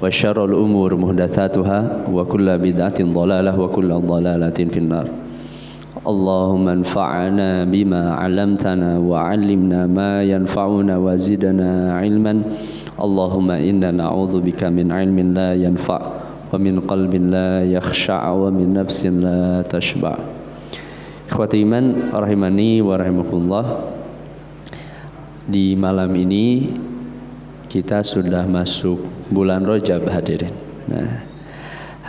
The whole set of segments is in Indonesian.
wa syarrul umur muhdatsatuha wa kullu bid'atin dhalalah wa kullu dhalalatin finnar. Allahumma anfa'na bima 'allamtana wa 'allimna ma yanfa'una wa zidna 'ilman. Allahumma inna na'udzubika min 'ilmin la yanfa' wa min qalbin la yakhsha' wa min nafsin la tashba'. Ikhwati iman rahimani wa rahimakumullah. Di malam ini kita sudah masuk bulan Rajab hadirin. Nah,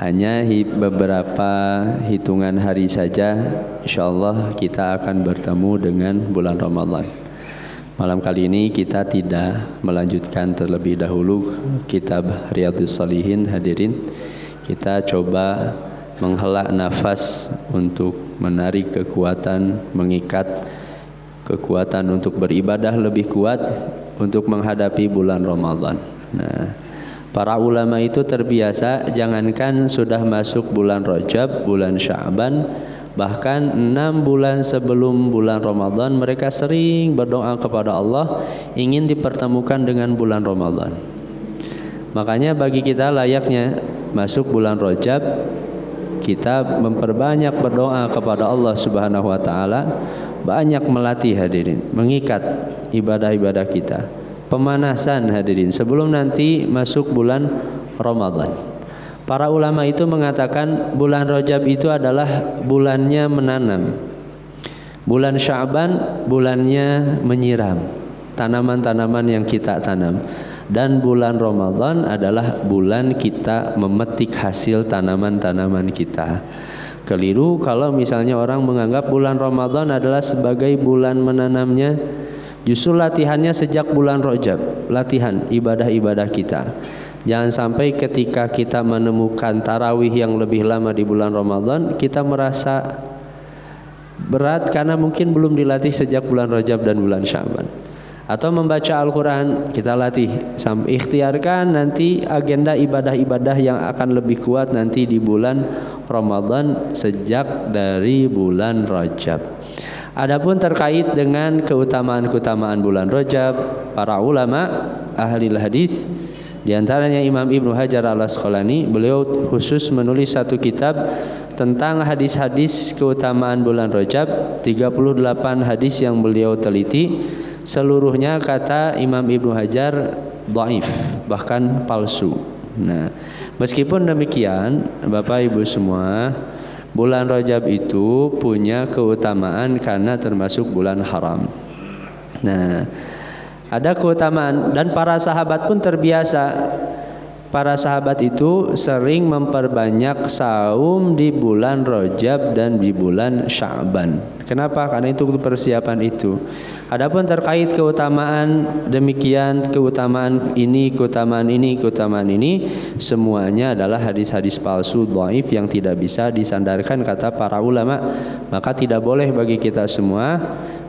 hanya beberapa hitungan hari saja insyaallah kita akan bertemu dengan bulan Ramadan. Malam kali ini kita tidak melanjutkan terlebih dahulu kitab Riyadhus Shalihin hadirin. Kita coba menghela nafas untuk menarik kekuatan, mengikat kekuatan untuk beribadah lebih kuat untuk menghadapi bulan Ramadan. Nah, para ulama itu terbiasa, jangankan sudah masuk bulan Rajab, bulan Sya'ban, bahkan 6 bulan sebelum bulan Ramadan mereka sering berdoa kepada Allah ingin dipertemukan dengan bulan Ramadan. Makanya bagi kita layaknya masuk bulan Rajab, kita memperbanyak berdoa kepada Allah Subhanahu wa taala, banyak melatih hadirin, mengikat ibadah-ibadah kita, pemanasan hadirin sebelum nanti masuk bulan Ramadan. Para ulama itu mengatakan bulan Rajab itu adalah bulannya menanam, bulan Sya'ban bulannya menyiram tanaman-tanaman yang kita tanam, dan bulan Ramadan adalah bulan kita memetik hasil tanaman-tanaman kita. Keliru kalau misalnya orang menganggap bulan Ramadan adalah sebagai bulan menanamnya. Justru latihannya sejak bulan Rajab, latihan ibadah-ibadah kita. Jangan sampai ketika kita menemukan tarawih yang lebih lama di bulan Ramadan, kita merasa berat karena mungkin belum dilatih sejak bulan Rajab dan bulan Sya'ban. Atau membaca Al-Quran, kita latih, ikhtiarkan nanti agenda ibadah-ibadah yang akan lebih kuat nanti di bulan Ramadan sejak dari bulan Rajab. Adapun terkait dengan keutamaan-keutamaan bulan Rajab, para ulama ahli hadis di antaranya Imam Ibnu Hajar Al-Asqalani, beliau khusus menulis satu kitab tentang hadis-hadis keutamaan bulan Rajab, 38 hadis yang beliau teliti. Seluruhnya kata Imam Ibnu Hajar dhaif, bahkan palsu. Nah, meskipun demikian, Bapak Ibu semua, bulan Rajab itu punya keutamaan karena termasuk bulan haram. Nah, ada keutamaan dan para sahabat pun terbiasa. Para sahabat itu sering memperbanyak saum di bulan Rajab dan di bulan Sya'ban. Kenapa? Karena itu persiapan itu. Adapun terkait keutamaan demikian, keutamaan ini, semuanya adalah hadis-hadis palsu, dhaif yang tidak bisa disandarkan kata para ulama. Maka tidak boleh bagi kita semua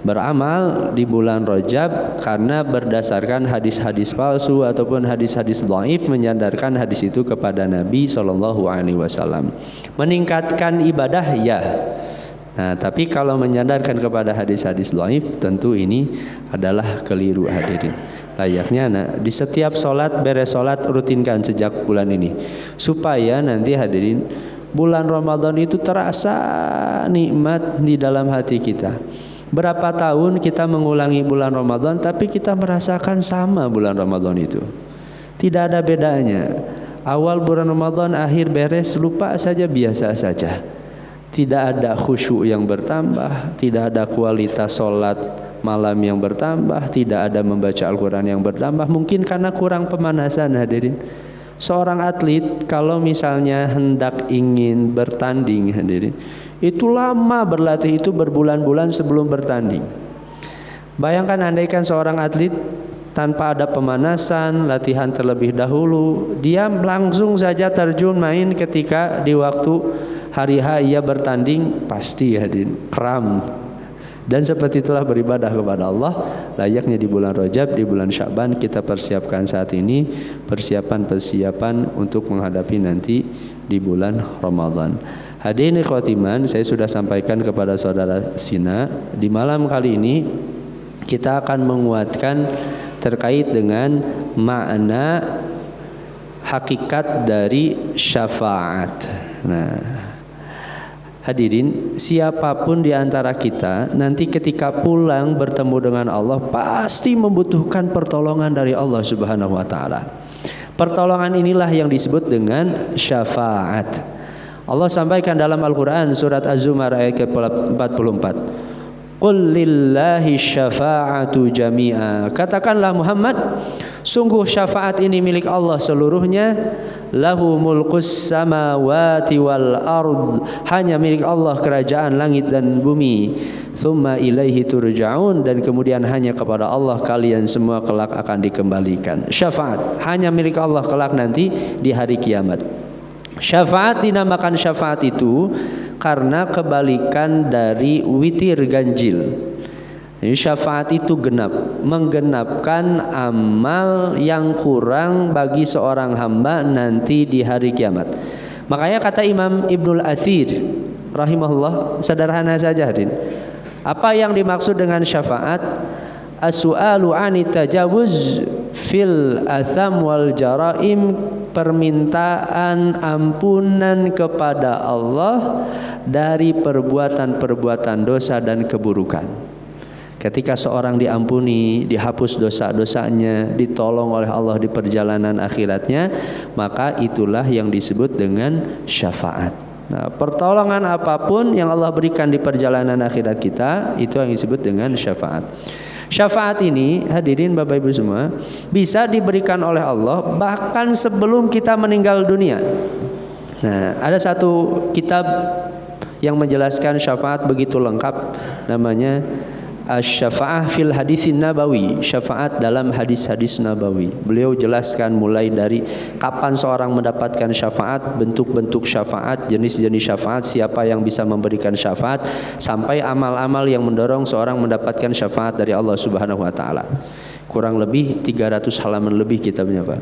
beramal di bulan Rajab karena berdasarkan hadis-hadis palsu ataupun hadis-hadis dhaif, menyandarkan hadis itu kepada Nabi SAW. Meningkatkan ibadah ya. Nah, tapi kalau menyandarkan kepada hadis-hadis dhaif, tentu ini adalah keliru hadirin. Layaknya di setiap solat, beres solat rutinkan sejak bulan ini, supaya nanti hadirin bulan Ramadan itu terasa nikmat di dalam hati kita. Berapa tahun kita mengulangi bulan Ramadan, tapi kita merasakan sama bulan Ramadan itu. Tidak ada bedanya. Awal bulan Ramadan, akhir beres, lupa saja, biasa saja. Tidak ada khusyuk yang bertambah, tidak ada kualitas solat malam yang bertambah, tidak ada membaca Al-Quran yang bertambah. Mungkin karena kurang pemanasan hadirin. Seorang atlet kalau misalnya hendak ingin bertanding hadirin, itu lama berlatih, itu berbulan-bulan sebelum bertanding. Bayangkan andaikan seorang atlet tanpa ada pemanasan, latihan terlebih dahulu, dia langsung saja terjun main ketika di waktu hari H ia bertanding, pasti hadirin kram. Dan seperti itulah beribadah kepada Allah layaknya di bulan Rajab, di bulan Sya'ban. Kita persiapkan saat ini persiapan untuk menghadapi nanti di bulan Ramadan. Hadirin ikhwatiman, saya sudah sampaikan kepada saudara Sina, di malam kali ini kita akan menguatkan terkait dengan makna hakikat dari syafaat. Nah, hadirin, siapapun di antara kita nanti ketika pulang bertemu dengan Allah pasti membutuhkan pertolongan dari Allah Subhanahu wa taala. Pertolongan inilah yang disebut dengan syafaat. Allah sampaikan dalam Al-Qur'an surat Az-Zumar ayat ke-44. Qul lillahi syafa'atu jami'a. Katakanlah Muhammad, sungguh syafaat ini milik Allah seluruhnya. Lahu mulkus samawati wal ard. Hanya milik Allah kerajaan langit dan bumi. Tsumma ilaihi turja'un. Dan kemudian hanya kepada Allah kalian semua kelak akan dikembalikan. Syafaat hanya milik Allah kelak nanti di hari kiamat. Syafaat dinamakan syafaat itu karena kebalikan dari witir ganjil. Jadi syafaat itu genap, menggenapkan amal yang kurang bagi seorang hamba nanti di hari kiamat. Makanya kata Imam Ibnul Athir rahimahullah, sederhana saja hadirin. Apa yang dimaksud dengan syafaat? As-su'alu 'anit tajawuz fil atham wal jaraim, permintaan ampunan kepada Allah dari perbuatan-perbuatan dosa dan keburukan. Ketika seorang diampuni, dihapus dosa-dosanya, ditolong oleh Allah di perjalanan akhiratnya, maka itulah yang disebut dengan syafaat. Nah, pertolongan apapun yang Allah berikan di perjalanan akhirat kita, itu yang disebut dengan syafaat. Syafaat ini, hadirin Bapak Ibu semua, bisa diberikan oleh Allah bahkan sebelum kita meninggal dunia. Nah, ada satu kitab yang menjelaskan syafaat begitu lengkap, namanya Asy-Syafa'ah fil Hadisin Nabawi, syafaat dalam hadis-hadis Nabawi. Beliau jelaskan mulai dari kapan seorang mendapatkan syafaat, bentuk-bentuk syafaat, jenis-jenis syafaat, siapa yang bisa memberikan syafaat, sampai amal-amal yang mendorong seorang mendapatkan syafaat dari Allah Subhanahu wa taala. Kurang lebih 300 halaman lebih kitabnya, Pak.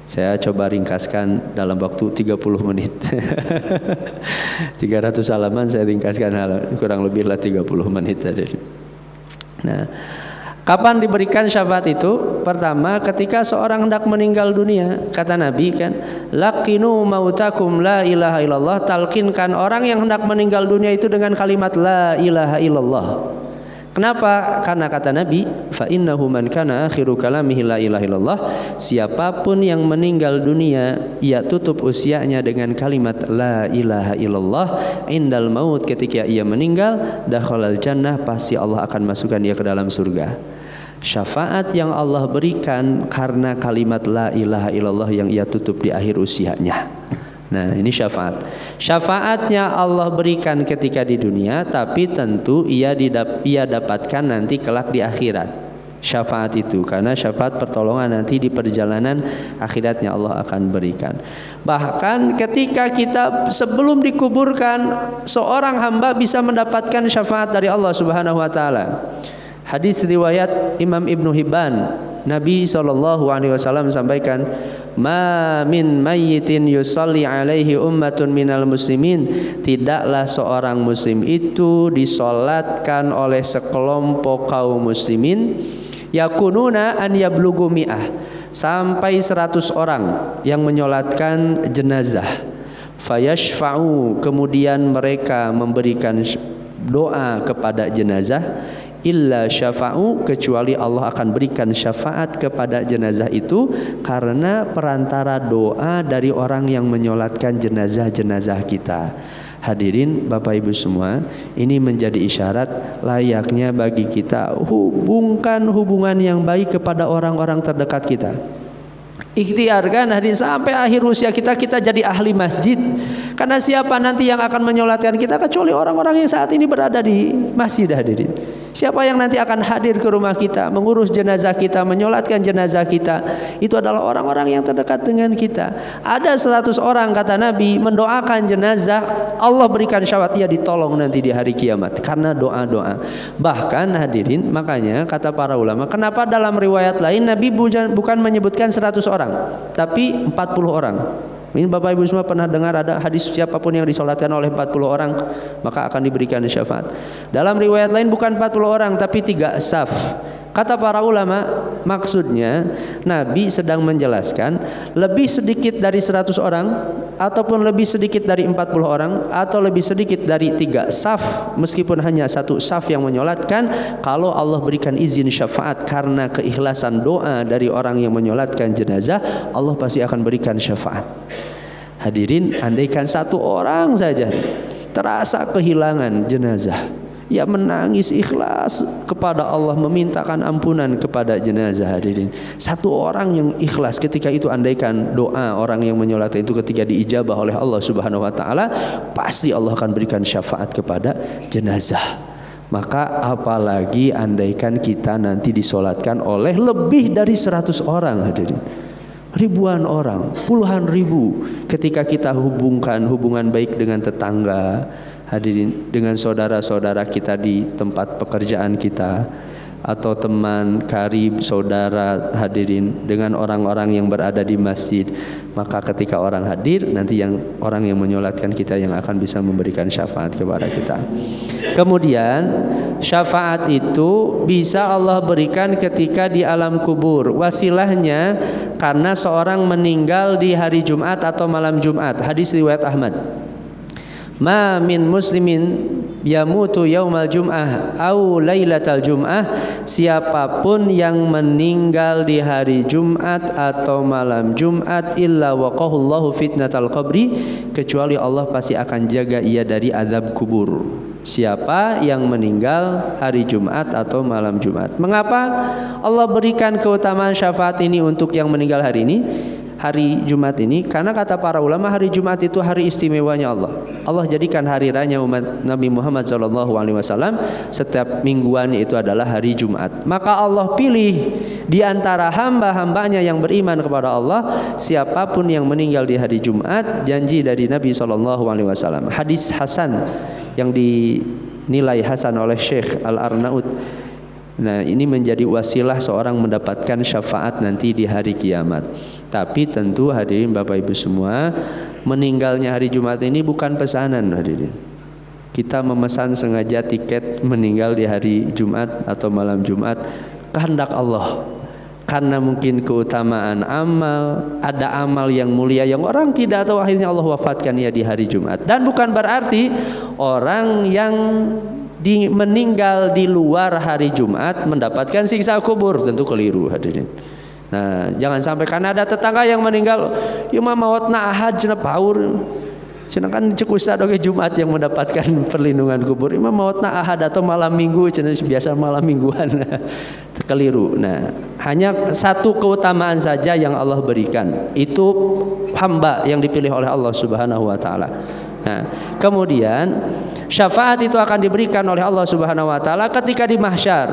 Saya coba ringkaskan dalam waktu 30 menit. 300 halaman saya ringkaskan kurang lebihlah 30 menit tadi. Nah, kapan diberikan syafaat itu? Pertama, ketika seorang hendak meninggal dunia. Kata Nabi kan, laqinu mautakum la ilaha illallah. Talkinkan orang yang hendak meninggal dunia itu dengan kalimat la ilaha illallah. Kenapa? Karena kata Nabi, fa innahu man kana akhiru kalamihi la ilaha illallah. Siapapun yang meninggal dunia, ia tutup usianya dengan kalimat la ilaha illallah. Indal maut, ketika ia meninggal, dakhalal jannah, pasti Allah akan masukkan dia ke dalam surga. Syafaat yang Allah berikan karena kalimat la ilaha illallah yang ia tutup di akhir usianya. Nah, ini syafaat. Syafaatnya Allah berikan ketika di dunia, tapi tentu ia dapatkan nanti kelak di akhirat. Syafaat itu karena syafaat pertolongan nanti di perjalanan akhiratnya Allah akan berikan. Bahkan ketika kita sebelum dikuburkan, seorang hamba bisa mendapatkan syafaat dari Allah Subhanahu wa taala. Hadis riwayat Imam Ibnu Hibban, Nabi SAW sampaikan, ma min mayyitin yusalli alaihi ummatun minal muslimin. Tidaklah seorang muslim itu disolatkan oleh sekelompok kaum muslimin, yakununa an yablugu mi'ah, sampai 100 orang yang menyolatkan jenazah. Fayashfa'u, kemudian mereka memberikan doa kepada jenazah. Illa syafa'u, kecuali Allah akan berikan syafaat kepada jenazah itu karena perantara doa dari orang yang menyolatkan jenazah-jenazah kita. Hadirin Bapak Ibu semua, ini menjadi isyarat layaknya bagi kita hubungkan hubungan yang baik kepada orang-orang terdekat kita. Ikhtiarkan hadirin sampai akhir usia kita jadi ahli masjid. Karena siapa nanti yang akan menyolatkan kita kecuali orang-orang yang saat ini berada di masjid, hadirin. Siapa yang nanti akan hadir ke rumah kita, mengurus jenazah kita, menyolatkan jenazah kita, itu adalah orang-orang yang terdekat dengan kita. Ada 100 orang kata Nabi mendoakan jenazah, Allah berikan syafaat, dia ditolong nanti di hari kiamat karena doa-doa. Bahkan hadirin, makanya kata para ulama, kenapa dalam riwayat lain Nabi bukan menyebutkan 100 orang, tapi 40 orang. Ini Bapak Ibu semua pernah dengar ada hadis siapapun yang disolatkan oleh 40 orang maka akan diberikan syafaat. Dalam riwayat lain bukan 40 orang tapi 3 saf. Kata para ulama, maksudnya Nabi sedang menjelaskan lebih sedikit dari 100 orang ataupun lebih sedikit dari 40 orang atau lebih sedikit dari 3 saf, meskipun hanya 1 saf yang menyolatkan, kalau Allah berikan izin syafaat karena keikhlasan doa dari orang yang menyolatkan jenazah, Allah pasti akan berikan syafaat. Hadirin, andaikan 1 orang saja terasa kehilangan jenazah, ia menangis ikhlas kepada Allah, memintakan ampunan kepada jenazah. Hadirin, 1 orang yang ikhlas ketika itu, andaikan doa orang yang menyolatkan itu ketika diijabah oleh Allah Subhanahu wa taala, pasti Allah akan berikan syafaat kepada jenazah. Maka apalagi andaikan kita nanti disolatkan oleh lebih dari 100 orang. Hadirin, ribuan orang, puluhan ribu, ketika kita hubungan baik dengan tetangga, hadirin, dengan saudara-saudara kita di tempat pekerjaan kita, atau teman karib saudara, hadirin, dengan orang-orang yang berada di masjid, maka ketika orang hadir, nanti orang yang menyolatkan kita yang akan bisa memberikan syafaat kepada kita. Kemudian syafaat itu bisa Allah berikan ketika di alam kubur. Wasilahnya karena seorang meninggal di hari Jumat atau malam Jumat. Hadis riwayat Ahmad. Ma min muslimin yamutu yaumal jum'ah au lailatal jum'ah, siapapun yang meninggal di hari Jumat atau malam Jumat, illa waqahullahu fitnatal qabri, kecuali Allah pasti akan jaga ia dari azab kubur. Siapa yang meninggal hari Jumat atau malam Jumat. Mengapa Allah berikan keutamaan syafaat ini untuk yang meninggal hari ini, hari Jumat ini? Karena kata para ulama, hari Jumat itu hari istimewanya Allah. Allah jadikan hari raya umat Nabi Muhammad SAW setiap mingguannya itu adalah hari Jumat. Maka Allah pilih di antara hamba-hambanya yang beriman kepada Allah, siapapun yang meninggal di hari Jumat, janji dari Nabi SAW. Hadis Hasan yang dinilai Hasan oleh Syekh Al-Arnaud. Nah, ini menjadi wasilah seorang mendapatkan syafaat nanti di hari kiamat. Tapi tentu hadirin Bapak Ibu semua, meninggalnya hari Jumat ini bukan pesanan hadirin. Kita memesan sengaja tiket meninggal di hari Jumat atau malam Jumat, kehendak Allah. Karena mungkin keutamaan amal, ada amal yang mulia yang orang tidak tahu, akhirnya Allah wafatkan ia di hari Jumat. Dan bukan berarti orang yang meninggal di luar hari Jumat mendapatkan siksa kubur, tentu keliru hadirin. Nah, jangan sampai karena ada tetangga yang meninggal, ya mautna ahad cenah paur, sedangkan cek ustaz oge Jumat yang mendapatkan perlindungan kubur, imam mautna ahad atau malam minggu, cenah biasa malam mingguan. Keliru. Nah, hanya 1 keutamaan saja yang Allah berikan, itu hamba yang dipilih oleh Allah Subhanahu wa taala. Nah, kemudian syafaat itu akan diberikan oleh Allah Subhanahu wa taala ketika di mahsyar.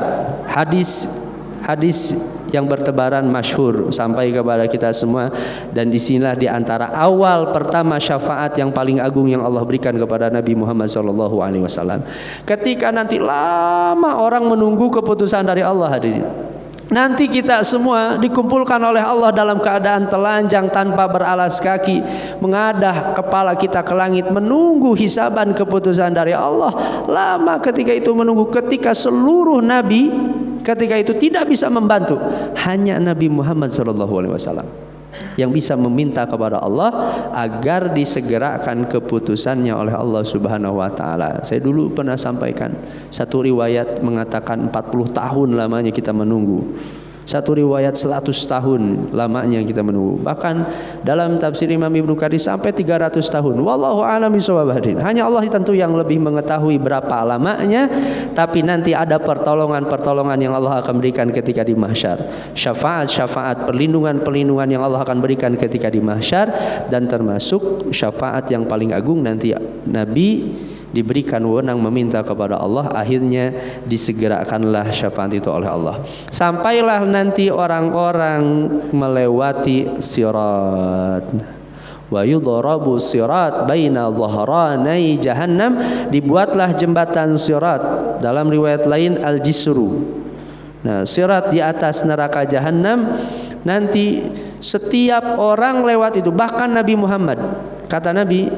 Hadis yang bertebaran masyhur sampai kepada kita semua, dan disinilah di antara awal pertama syafaat yang paling agung yang Allah berikan kepada Nabi Muhammad SAW. Ketika nanti lama orang menunggu keputusan dari Allah, hadirin, nanti kita semua dikumpulkan oleh Allah dalam keadaan telanjang tanpa beralas kaki, mengadah kepala kita ke langit menunggu hisaban keputusan dari Allah. Lama ketika itu menunggu, ketika seluruh nabi ketika itu tidak bisa membantu, hanya Nabi Muhammad SAW yang bisa meminta kepada Allah agar disegerakan keputusannya oleh Allah Subhanahu wa taala. Saya dulu pernah sampaikan, 1 riwayat mengatakan 40 tahun lamanya kita menunggu. 1 riwayat 100 tahun lamanya kita menunggu. Bahkan dalam tafsir Imam Ibnu Katsir sampai 300 tahun. Wallahu a'lam bishawab. Hanya Allah tentu yang lebih mengetahui berapa lamanya, tapi nanti ada pertolongan-pertolongan yang Allah akan berikan ketika di mahsyar. Syafaat-syafaat, perlindungan-perlindungan yang Allah akan berikan ketika di mahsyar, dan termasuk syafaat yang paling agung nanti Nabi diberikan wewenang meminta kepada Allah, akhirnya disegerakanlah syafaat itu oleh Allah. Sampailah nanti orang-orang melewati sirat. Wa yudrabu sirat baina dhahranai jahannam, dibuatlah jembatan sirat, dalam riwayat lain al-jisru. Nah, sirat di atas neraka jahannam, nanti setiap orang lewat itu, bahkan Nabi Muhammad, kata Nabi,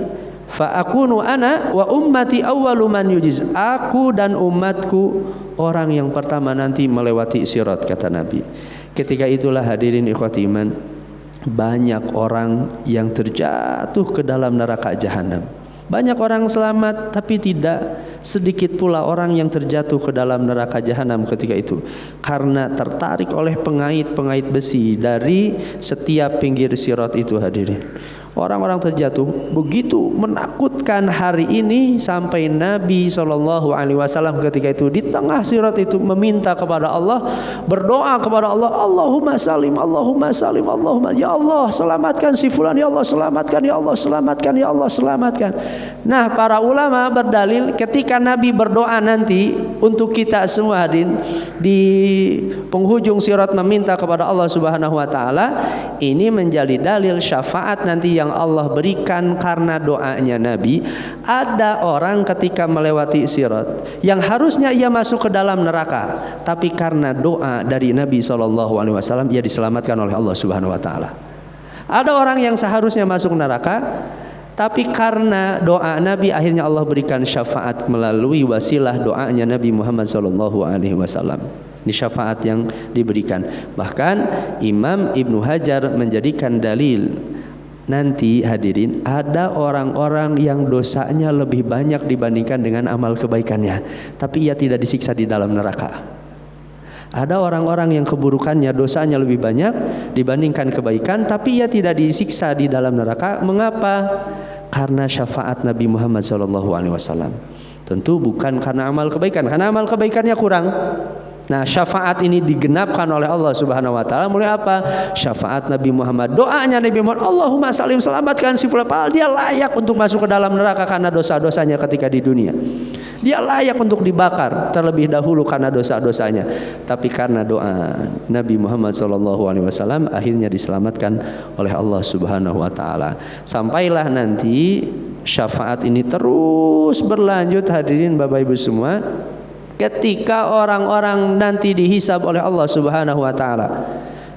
Fa akunu ana wa ummati awwalu man yujiz. Aku dan umatku orang yang pertama nanti melewati sirat, kata Nabi. Ketika itulah hadirin ikhwati iman, banyak orang yang terjatuh ke dalam neraka jahanam. Banyak orang selamat, tapi tidak sedikit pula orang yang terjatuh ke dalam neraka jahanam ketika itu, karena tertarik oleh pengait-pengait besi dari setiap pinggir sirat itu hadirin. Orang-orang terjatuh begitu menakutkan hari ini, sampai Nabi SAW ketika itu di tengah sirat itu meminta kepada Allah, berdoa kepada Allah, Allahumma salim, Allahumma salim, Allahumma, ya Allah selamatkan si fulan, ya Allah selamatkan, ya Allah selamatkan, ya Allah selamatkan. Nah, para ulama berdalil ketika Nabi berdoa nanti untuk kita semua hadirin di penghujung sirat meminta kepada Allah Subhanahu wa taala, ini menjadi dalil syafaat nanti yang Allah berikan karena doanya Nabi. Ada orang ketika melewati sirat yang harusnya ia masuk ke dalam neraka, tapi karena doa dari Nabi SAW ia diselamatkan oleh Allah Subhanahu wa taala. Ada orang yang seharusnya masuk neraka, tapi karena doa Nabi akhirnya Allah berikan syafaat melalui wasilah doanya Nabi Muhammad SAW. Ini syafaat yang diberikan. Bahkan Imam Ibnu Hajar menjadikan dalil nanti hadirin, ada orang-orang yang dosanya lebih banyak dibandingkan dengan amal kebaikannya, tapi ia tidak disiksa di dalam neraka. Ada orang-orang yang keburukannya, dosanya lebih banyak dibandingkan kebaikan, tapi ia tidak disiksa di dalam neraka. Mengapa? Karena syafaat Nabi Muhammad SAW. Tentu bukan karena amal kebaikan, karena amal kebaikannya kurang. Nah, syafaat ini digenapkan oleh Allah Subhanahu wa taala mulai apa? Syafaat Nabi Muhammad. Doanya Nabi Muhammad, Allahumma salim, selamatkan si fulan. Dia layak untuk masuk ke dalam neraka karena dosa-dosanya ketika di dunia. Dia layak untuk dibakar terlebih dahulu karena dosa-dosanya. Tapi karena doa Nabi Muhammad SAW akhirnya diselamatkan oleh Allah Subhanahu wa taala. Sampailah nanti syafaat ini terus berlanjut hadirin Bapak Ibu semua. Ketika orang-orang nanti dihisab oleh Allah Subhanahu wa taala,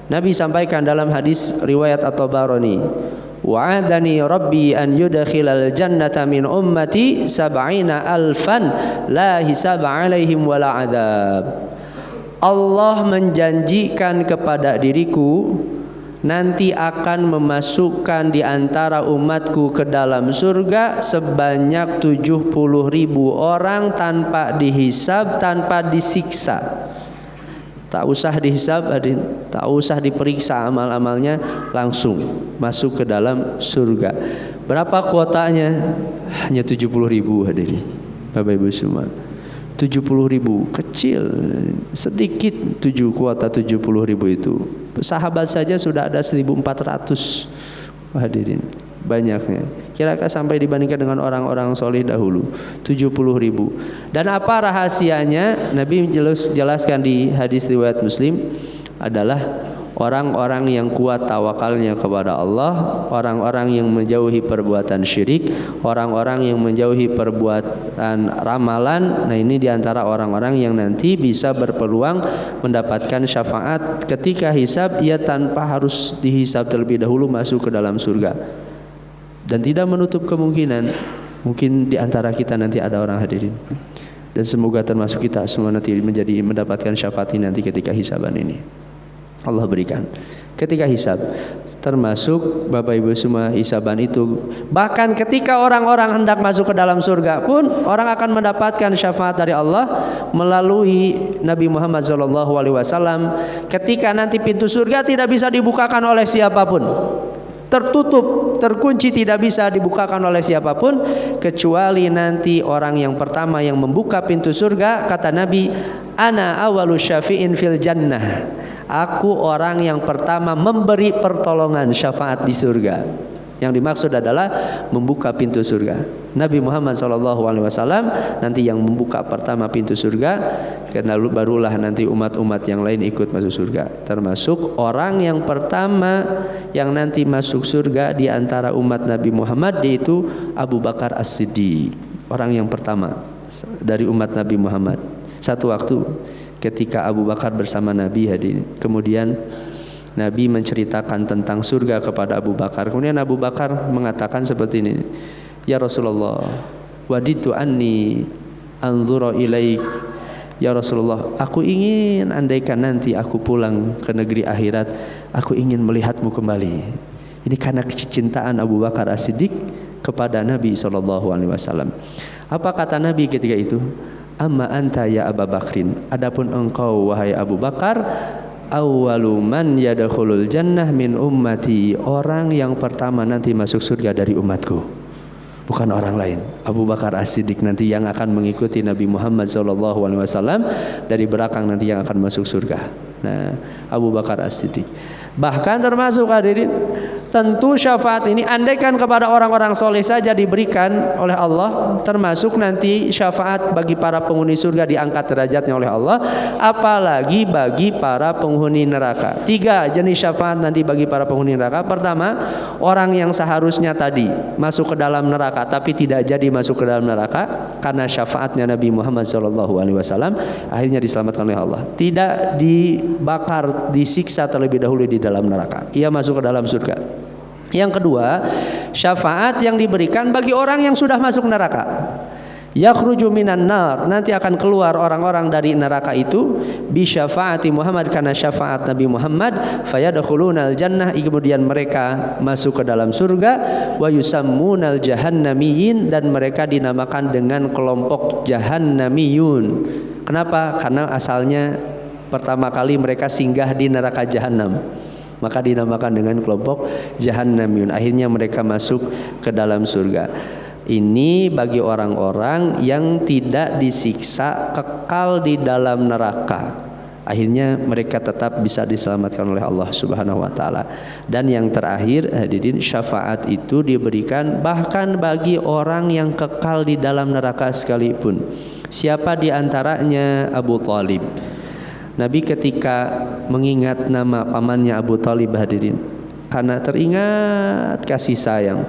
Nabi sampaikan dalam hadis riwayat At-Tabarani, wa'adani rabbi an yudkhilal jannata min ummati 70,000 la hisab 'alaihim wala 'adzab. Allah menjanjikan kepada diriku nanti akan memasukkan di antara umatku ke dalam surga sebanyak 70.000 orang tanpa dihisab, tanpa disiksa. Tak usah dihisab, tak usah diperiksa amal-amalnya, langsung masuk ke dalam surga. Berapa kuotanya? Hanya 70.000 hadirin Bapak Ibu semua. 70.000, kecil, sedikit kuota 70.000 itu. Sahabat saja sudah ada 1.400 hadirin, banyaknya. Kira-kira sampai dibandingkan dengan orang-orang soleh dahulu 70.000. Dan apa rahasianya? Nabi jelaskan di hadis riwayat Muslim adalah orang-orang yang kuat tawakalnya kepada Allah, orang-orang yang menjauhi perbuatan syirik, orang-orang yang menjauhi perbuatan ramalan. Nah, ini diantara orang-orang yang nanti bisa berpeluang mendapatkan syafaat ketika hisab. Ia tanpa harus dihisab terlebih dahulu masuk ke dalam surga. Dan tidak menutup kemungkinan mungkin diantara kita nanti ada orang hadirin. Dan semoga termasuk kita semua nanti mendapatkan syafaat ini nanti ketika hisaban ini. Allah berikan ketika hisab, termasuk Bapak Ibu semua hisaban itu. Bahkan ketika orang-orang hendak masuk ke dalam surga pun orang akan mendapatkan syafaat dari Allah melalui Nabi Muhammad SAW. Ketika nanti pintu surga tidak bisa dibukakan oleh siapapun, tertutup, terkunci, tidak bisa dibukakan oleh siapapun kecuali nanti orang yang pertama yang membuka pintu surga. Kata Nabi, ana awalu syafi'in fil jannah. Aku orang yang pertama memberi pertolongan syafaat di surga. Yang dimaksud adalah membuka pintu surga. Nabi Muhammad SAW nanti yang membuka pertama pintu surga, karena barulah nanti umat-umat yang lain ikut masuk surga. Termasuk orang yang pertama yang nanti masuk surga di antara umat Nabi Muhammad, yaitu Abu Bakar As-Siddiq. Orang yang pertama dari umat Nabi Muhammad. Satu waktu ketika Abu Bakar bersama Nabi hadirin, kemudian Nabi menceritakan tentang surga kepada Abu Bakar. Kemudian Abu Bakar mengatakan seperti ini, ya Rasulullah, waditu anni anzura ilaik. Ya Rasulullah, aku ingin andaikan nanti aku pulang ke negeri akhirat, aku ingin melihatmu kembali. Ini karena kecintaan Abu Bakar As-Siddiq kepada Nabi SAW. Apa kata Nabi ketika itu? Amma anta ya Abu Bakrin, adapun engkau wahai Abu Bakar, awwalu man yadkhulul jannah min ummati, orang yang pertama nanti masuk surga dari umatku. Bukan orang lain, Abu Bakar As-Siddiq nanti yang akan mengikuti Nabi Muhammad SAW dari belakang nanti yang akan masuk surga. Nah, Abu Bakar As-Siddiq. Bahkan termasuk hadirin, tentu syafaat ini andaikan kepada orang-orang soleh saja diberikan oleh Allah, termasuk nanti syafaat bagi para penghuni surga diangkat derajatnya oleh Allah, apalagi bagi para penghuni neraka. 3 jenis syafaat nanti bagi para penghuni neraka. Pertama, orang yang seharusnya tadi masuk ke dalam neraka tapi tidak jadi masuk ke dalam neraka karena syafaatnya Nabi Muhammad SAW, akhirnya diselamatkan oleh Allah. Tidak dibakar, disiksa terlebih dahulu di dalam neraka, ia masuk ke dalam surga. Yang kedua, syafaat yang diberikan bagi orang yang sudah masuk neraka. Yakhruju minan nar, nanti akan keluar orang-orang dari neraka itu bi syafaati Muhammad, karena syafaat Nabi Muhammad, fayadkhulunal jannah, kemudian mereka masuk ke dalam surga, wa yusammunal jahannamiyin, dan mereka dinamakan dengan kelompok jahannamiyun. Kenapa? Karena asalnya pertama kali mereka singgah di neraka jahanam, maka dinamakan dengan kelompok jahannamiyun. Akhirnya mereka masuk ke dalam surga. Ini bagi orang-orang yang tidak disiksa kekal di dalam neraka. Akhirnya mereka tetap bisa diselamatkan oleh Allah Subhanahu wa taala. Dan yang terakhir hadirin, syafaat itu diberikan bahkan bagi orang yang kekal di dalam neraka sekalipun. Siapa di antaranya? Abu Thalib. Nabi ketika mengingat nama pamannya Abu Thalib hadirin, karena teringat kasih sayang,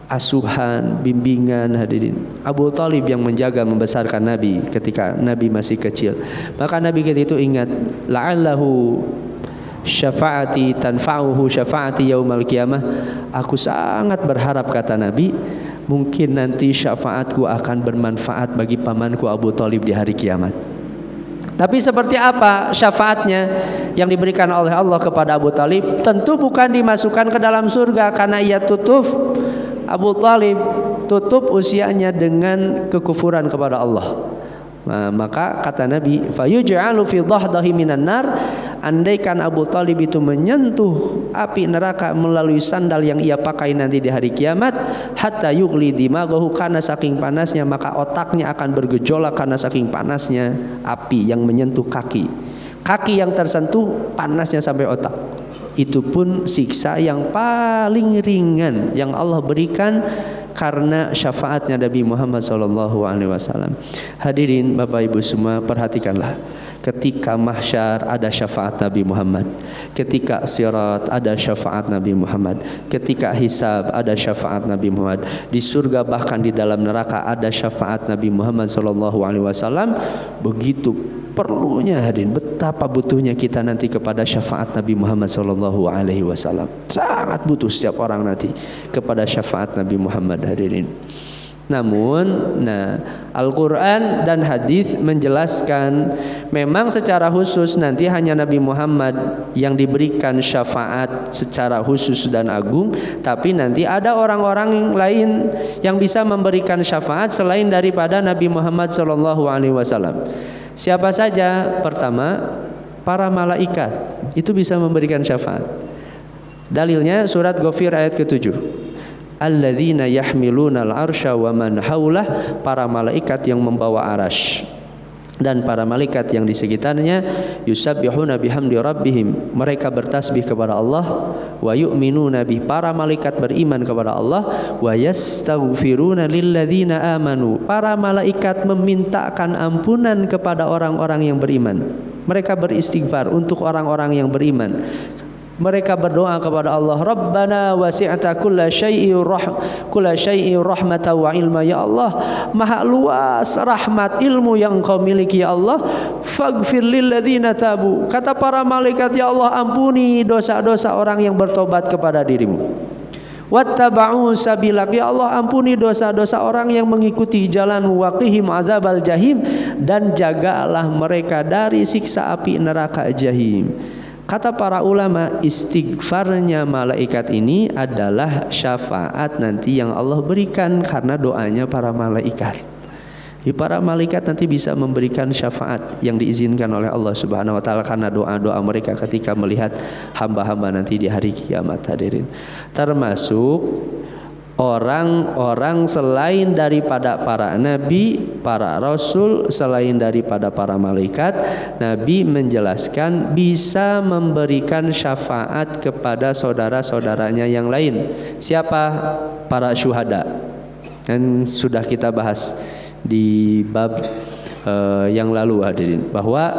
asuhan, bimbingan hadirin, Abu Thalib yang menjaga membesarkan Nabi ketika Nabi masih kecil. Maka Nabi ketika itu ingat, la'allahu syafaati tanfa'uhu syafaati yaumal qiyamah. Aku sangat berharap, kata Nabi, mungkin nanti syafaatku akan bermanfaat bagi pamanku Abu Thalib di hari kiamat. Tapi seperti apa syafaatnya yang diberikan oleh Allah kepada Abu Thalib? Tentu bukan dimasukkan ke dalam surga, karena ia tutup, Abu Thalib tutup usianya dengan kekufuran kepada Allah. Maka kata Nabi, fayuj'alu fi dhahdahi minan nar, andaikan Abu Thalib itu menyentuh api neraka melalui sandal yang ia pakai nanti di hari kiamat, hatta yughli dimaghahu, karena saking panasnya maka otaknya akan bergejolak karena saking panasnya api yang menyentuh kaki. Kaki yang tersentuh panasnya sampai otak. Itu pun siksa yang paling ringan yang Allah berikan karena syafaatnya Nabi Muhammad SAW. Hadirin Bapak Ibu semua, perhatikanlah. Ketika mahsyar ada syafaat Nabi Muhammad, ketika sirat ada syafaat Nabi Muhammad, ketika hisab ada syafaat Nabi Muhammad, di surga bahkan di dalam neraka ada syafaat Nabi Muhammad SAW. Begitu perlunya hadirin, betapa butuhnya kita nanti kepada syafaat Nabi Muhammad SAW. Sangat butuh setiap orang nanti kepada syafaat Nabi Muhammad hadirin. Namun, Al-Quran dan hadis menjelaskan memang secara khusus nanti hanya Nabi Muhammad yang diberikan syafaat secara khusus dan agung, tapi nanti ada orang-orang lain yang bisa memberikan syafaat selain daripada Nabi Muhammad SAW. Siapa saja? Pertama, para malaikat itu bisa memberikan syafaat. Dalilnya surat Ghafir ayat ke-7. Alladzina yahmiluna al-arsya wa man haulah, para malaikat yang membawa arasy dan para malaikat yang di sekitarnya, yusabbihuna bihamdi rabbihim, mereka bertasbih kepada Allah, wa yu'minuna bih, para malaikat beriman kepada Allah, wa yastaghfiruna lilladzina amanu, para malaikat memintakan ampunan kepada orang-orang yang beriman. Mereka beristighfar untuk orang-orang yang beriman. Mereka berdoa kepada Allah, Rabbana wasi'ta kulla syai'in rahmatan wa ilma, ya Allah, maha luas rahmat ilmu yang Engkau miliki ya Allah, faghfir lilladzina tabu, kata para malaikat, ya Allah ampuni dosa-dosa orang yang bertobat kepada dirimu, wattaba'u sabilak, ya Allah ampuni dosa-dosa orang yang mengikuti jalanmu, waqihim adzabal jahim, dan jagalah mereka dari siksa api neraka jahim. Kata para ulama, istighfarnya malaikat ini adalah syafaat nanti yang Allah berikan karena doanya para malaikat. Para malaikat nanti bisa memberikan syafaat yang diizinkan oleh Allah Subhanahu wa taala karena doa-doa mereka ketika melihat hamba-hamba nanti di hari kiamat, hadirin. Termasuk orang-orang selain daripada para nabi, para rasul, selain daripada para malaikat, Nabi menjelaskan bisa memberikan syafaat kepada saudara-saudaranya yang lain. Siapa? Para syuhada. Dan sudah kita bahas di bab yang lalu, hadirin, bahwa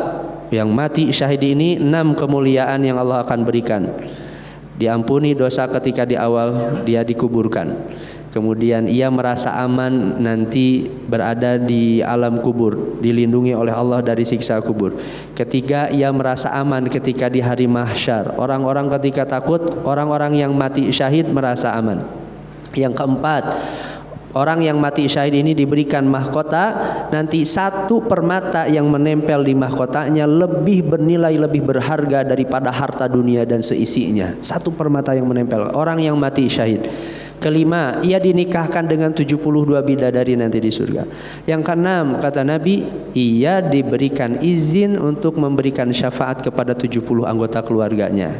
yang mati syahid ini 6 kemuliaan yang Allah akan berikan. Diampuni dosa ketika di awal dia dikuburkan, kemudian ia merasa aman nanti berada di alam kubur, dilindungi oleh Allah dari siksa kubur. Ketiga, ia merasa aman ketika di hari mahsyar. Orang-orang ketika takut, orang-orang yang mati syahid merasa aman. Yang keempat, orang yang mati syahid ini diberikan mahkota, nanti 1 permata yang menempel di mahkotanya lebih bernilai, lebih berharga daripada harta dunia dan seisinya. 1 permata yang menempel orang yang mati syahid. Kelima, ia dinikahkan dengan 72 bidadari nanti di surga. Yang keenam, kata Nabi, ia diberikan izin untuk memberikan syafaat kepada 70 anggota keluarganya.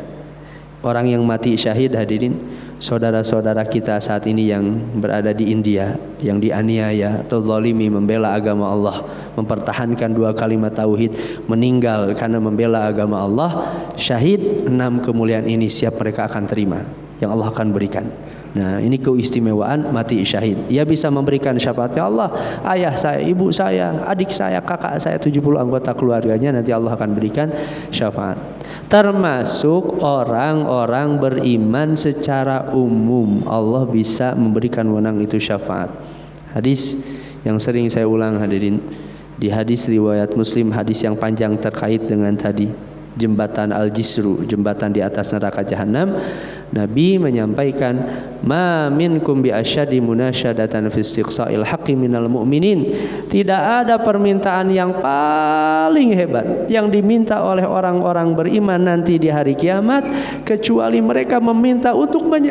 Orang yang mati syahid, hadirin, saudara-saudara kita saat ini yang berada di India, yang dianiaya atau zalimi membela agama Allah, mempertahankan 2 kalimat tauhid, meninggal karena membela agama Allah, syahid, 6 kemuliaan ini siap mereka akan terima, yang Allah akan berikan. Nah, ini keistimewaan mati syahid. Ia bisa memberikan syafaat, ya Allah, ayah saya, ibu saya, adik saya, kakak saya, 70 anggota keluarganya nanti Allah akan berikan syafaat. Termasuk orang-orang beriman secara umum, Allah bisa memberikan wewenang itu syafaat. Hadis yang sering saya ulang, hadirin, di hadis riwayat Muslim, hadis yang panjang terkait dengan tadi jembatan Al-Jisru, jembatan di atas neraka Jahanam. Nabi menyampaikan, ma minkum bi asyadi munasyadatan fi istiqsa'il haqqi minal mu'minin. Tidak ada permintaan yang paling hebat yang diminta oleh orang-orang beriman nanti di hari kiamat kecuali mereka meminta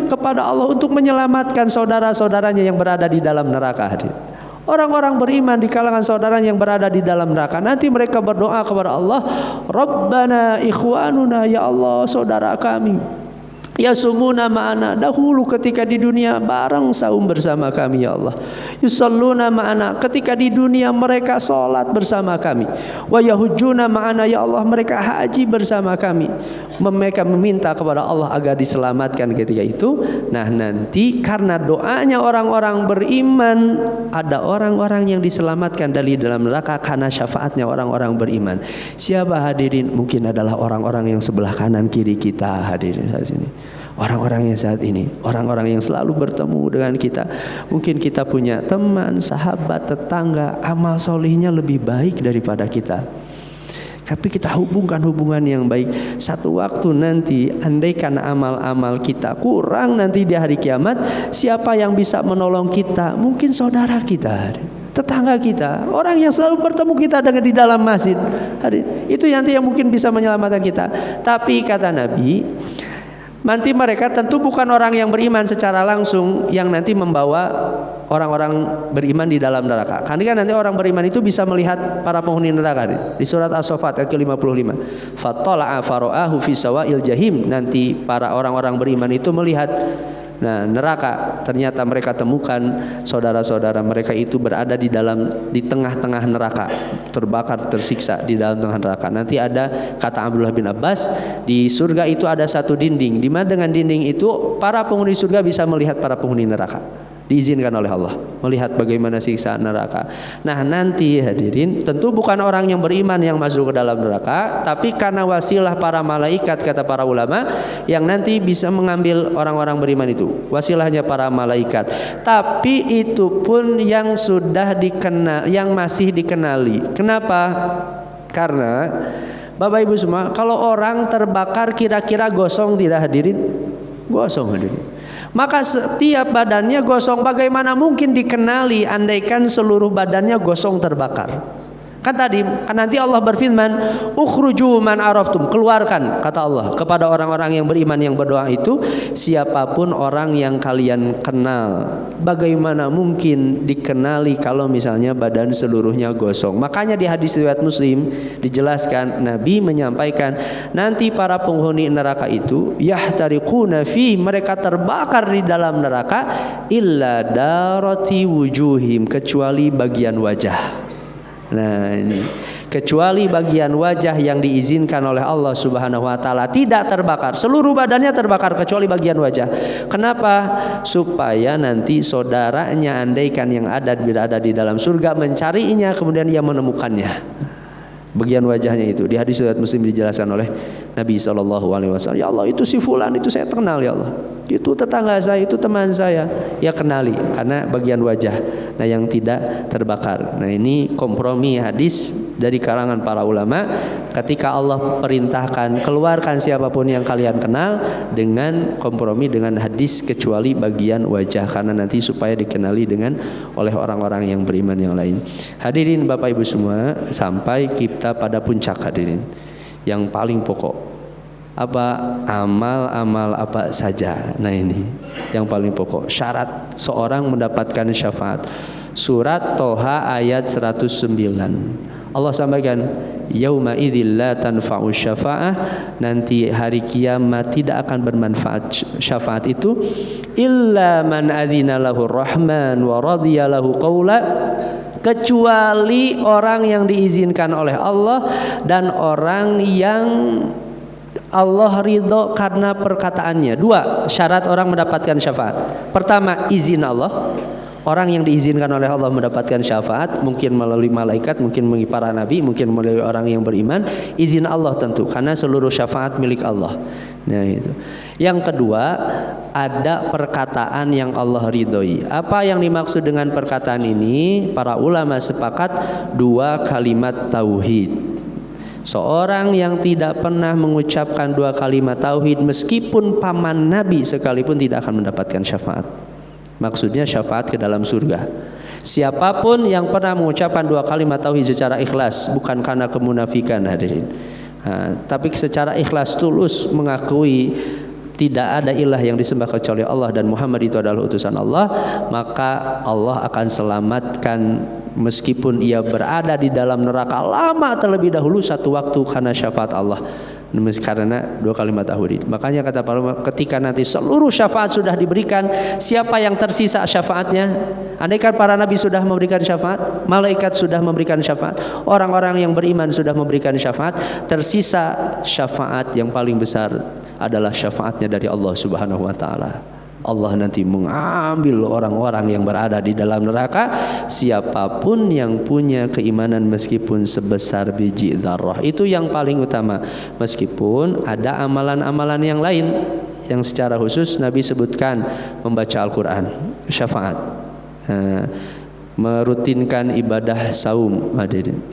kepada Allah untuk menyelamatkan saudara-saudaranya yang berada di dalam neraka. Orang-orang beriman di kalangan saudaranya yang berada di dalam neraka, nanti mereka berdoa kepada Allah, Rabbana ikhwanuna, ya Allah saudara kami, yasumuna ma'ana, dahulu ketika di dunia bareng saum bersama kami, ya Allah. Yusalluna ma'ana, ketika di dunia mereka salat bersama kami. Wa yahujjuna ma'ana, ya Allah mereka haji bersama kami. Mereka meminta kepada Allah agar diselamatkan ketika itu. Nah, nanti karena doanya orang-orang beriman, ada orang-orang yang diselamatkan dari dalam neraka karena syafaatnya orang-orang beriman. Siapa, hadirin? Mungkin adalah orang-orang yang sebelah kanan kiri kita, hadirin saat sini. Orang-orang yang saat ini, orang-orang yang selalu bertemu dengan kita. Mungkin kita punya teman, sahabat, tetangga, amal solihnya lebih baik daripada kita, tapi kita hubungkan hubungan yang baik. Satu waktu nanti, andaikan amal-amal kita kurang nanti di hari kiamat, siapa yang bisa menolong kita? Mungkin saudara kita, tetangga kita, orang yang selalu bertemu kita dengan di dalam masjid. Itu nanti yang mungkin bisa menyelamatkan kita. Tapi kata Nabi, nanti mereka tentu bukan orang yang beriman secara langsung yang nanti membawa orang-orang beriman di dalam neraka. Karena kan nanti orang beriman itu bisa melihat para penghuni neraka. Di surat As-Saffat ayat ke-55, fattala'a fara'ahu fi sawa'il jahim. Nanti para orang-orang beriman itu melihat neraka, ternyata mereka temukan saudara-saudara mereka itu berada di tengah-tengah neraka, terbakar, tersiksa di dalam tengah neraka. Nanti ada, kata Abdullah bin Abbas, di surga itu ada satu dinding, di mana dengan dinding itu para penghuni surga bisa melihat para penghuni neraka. Diizinkan oleh Allah melihat bagaimana siksa neraka. Nah, nanti hadirin, tentu bukan orang yang beriman yang masuk ke dalam neraka, tapi karena wasilah para malaikat, kata para ulama, yang nanti bisa mengambil orang-orang beriman itu. Wasilahnya para malaikat. Tapi itu pun yang sudah dikenal, yang masih dikenali. Kenapa? Karena Bapak Ibu semua, kalau orang terbakar kira-kira gosong tidak, hadirin? Gosong, hadirin. Maka setiap badannya gosong. Bagaimana mungkin dikenali andaikan seluruh badannya gosong terbakar? Kan tadi, kan nanti Allah berfirman, ukhruju man araftum, keluarkan, kata Allah kepada orang-orang yang beriman yang berdoa itu, siapapun orang yang kalian kenal. Bagaimana mungkin dikenali kalau misalnya badan seluruhnya gosong? Makanya di hadis riwayat Muslim dijelaskan, Nabi menyampaikan, nanti para penghuni neraka itu yahtariquna fi, mereka terbakar di dalam neraka, illa darati wujuhim, kecuali bagian wajah. Nah ini, kecuali bagian wajah yang diizinkan oleh Allah Subhanahu wa taala tidak terbakar. Seluruh badannya terbakar kecuali bagian wajah. Kenapa? Supaya nanti saudaranya andaikan yang berada di dalam surga mencarinya, kemudian ia menemukannya. Bagian wajahnya itu di hadis riwayat Muslim dijelaskan oleh Nabi SAW. Ya Allah, itu si fulan, itu saya kenal ya Allah. Itu tetangga saya, itu teman saya. Ya kenali karena bagian wajah. Nah yang tidak terbakar. Nah ini kompromi hadis dari kalangan para ulama. Ketika Allah perintahkan keluarkan siapapun yang kalian kenal, dengan kompromi dengan hadis kecuali bagian wajah, karena nanti supaya dikenali dengan oleh orang-orang yang beriman yang lain. Hadirin Bapak Ibu semua, sampai kita pada puncak hadirin. Yang paling pokok. Apa amal-amal apa saja. Nah ini yang paling pokok, syarat seorang mendapatkan syafaat. Surat Toha ayat 109 Allah sampaikan, yauma idzil la tanfa'u syafa'ah, nanti hari kiamat tidak akan bermanfaat syafaat itu, illa man adzina lahu rahman wa radiya lahu qawla, kecuali orang yang diizinkan oleh Allah dan orang yang Allah ridho karena perkataannya. Dua syarat orang mendapatkan syafaat. Pertama, izin Allah. Orang yang diizinkan oleh Allah mendapatkan syafaat, mungkin melalui malaikat, mungkin melalui para nabi, mungkin melalui orang yang beriman. Izin Allah tentu, karena seluruh syafaat milik Allah. Nah itu. Yang kedua, ada perkataan yang Allah ridhoi. Apa yang dimaksud dengan perkataan ini? Para ulama sepakat 2 kalimat tauhid. Seorang yang tidak pernah mengucapkan 2 kalimat tauhid meskipun paman Nabi sekalipun tidak akan mendapatkan syafaat. Maksudnya syafaat ke dalam surga. Siapapun yang pernah mengucapkan 2 kalimat tauhid secara ikhlas, bukan karena kemunafikan hadirin, tapi secara ikhlas tulus mengakui tidak ada ilah yang disembah kecuali Allah dan Muhammad itu adalah utusan Allah, maka Allah akan selamatkan meskipun ia berada di dalam neraka lama terlebih dahulu 1 waktu karena syafaat Allah, karena 2 kalimat tauhid. Makanya kata para ulama, ketika nanti seluruh syafaat sudah diberikan, siapa yang tersisa syafaatnya? Andaikan para nabi sudah memberikan syafaat, malaikat sudah memberikan syafaat, orang-orang yang beriman sudah memberikan syafaat, tersisa syafaat yang paling besar adalah syafaatnya dari Allah Subhanahu wa taala. Allah nanti mengambil orang-orang yang berada di dalam neraka, siapapun yang punya keimanan meskipun sebesar biji dzarrah. Itu yang paling utama. Meskipun ada amalan-amalan yang lain yang secara khusus Nabi sebutkan, membaca Al-Quran, syafaat, merutinkan ibadah saum,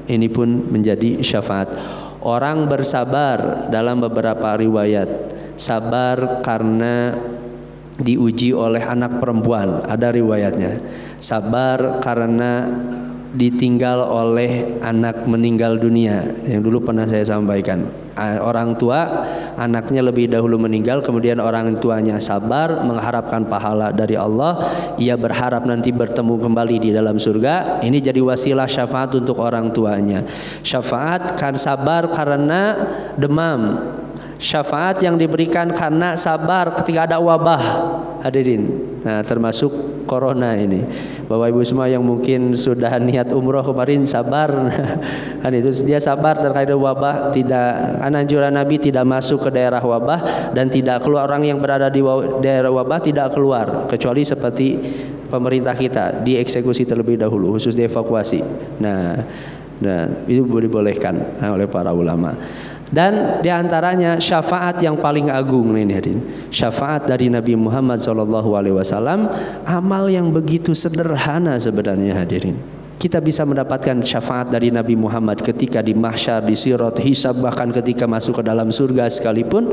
ini pun menjadi syafaat. Orang bersabar, dalam beberapa riwayat sabar karena diuji oleh anak perempuan, ada riwayatnya. Sabar karena ditinggal oleh anak meninggal dunia, yang dulu pernah saya sampaikan. Orang tua, anaknya lebih dahulu meninggal, kemudian orang tuanya sabar mengharapkan pahala dari Allah, ia berharap nanti bertemu kembali di dalam surga. Ini jadi wasilah syafaat untuk orang tuanya. Syafaat kan sabar karena demam, syafaat yang diberikan karena sabar ketika ada wabah, hadirin. Nah, termasuk corona ini. Bapak Ibu semua yang mungkin sudah niat umroh kemarin sabar, kan itu dia sabar terkait wabah. Tidak, anjuran Nabi tidak masuk ke daerah wabah dan tidak keluar. Orang yang berada di daerah wabah tidak keluar, kecuali seperti pemerintah kita dieksekusi terlebih dahulu, khusus dievakuasi. Nah itu dibolehkan oleh para ulama. Dan diantaranya syafaat yang paling agung ini hadirin, syafaat dari Nabi Muhammad SAW, amal yang begitu sederhana sebenarnya hadirin. Kita bisa mendapatkan syafaat dari Nabi Muhammad ketika di mahsyar, di sirat, hisab, bahkan ketika masuk ke dalam surga sekalipun.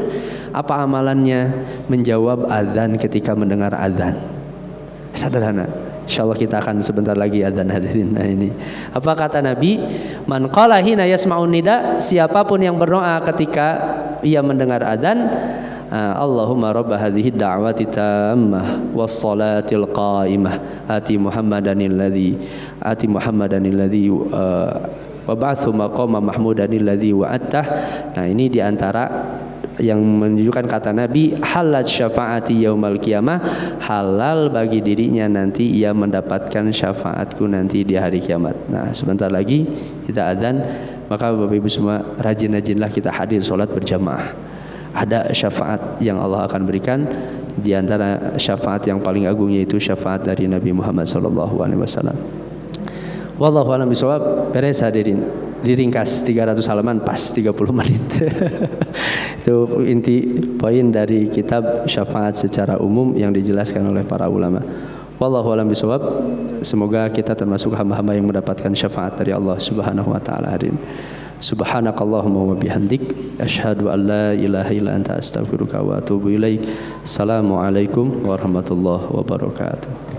Apa amalannya? Menjawab azan ketika mendengar azan. Sederhana. Insyaallah kita akan sebentar lagi azan hadirin. Nah ini. Apa kata Nabi? Man qala hina yasma'un nida, siapapun yang berdoa ketika ia mendengar azan, Allahumma rabb hadhihi ad-da'wati tammah was-salatil qa'imah ati Muhammadanil ladzi wa ba'athu maqama mahmudanil ladzi wa'attah. Nah ini diantara yang menunjukkan kata Nabi, halat syafaati yaumal qiyamah, halal bagi dirinya nanti ia mendapatkan syafaatku nanti di hari kiamat. Nah sebentar lagi kita adzan, maka Bapak Ibu semua rajin-rajinlah kita hadir sholat berjamaah. Ada syafaat yang Allah akan berikan, di antara syafaat yang paling agung yaitu syafaat dari Nabi Muhammad SAW. Wallahu a'lam bishawab. Beres hadirin. Diringkas 300 halaman pas 30 menit. Itu inti poin dari kitab syafaat secara umum yang dijelaskan oleh para ulama. Wallahu a'lam bishawab. Semoga kita termasuk hamba-hamba yang mendapatkan syafaat dari Allah Subhanahu wa taala hadirin. Subhanakallahumma wa bihamdik asyhadu an la ilaha illa anta astaghfiruka wa atubu ilaik. Assalamualaikum warahmatullahi wabarakatuh.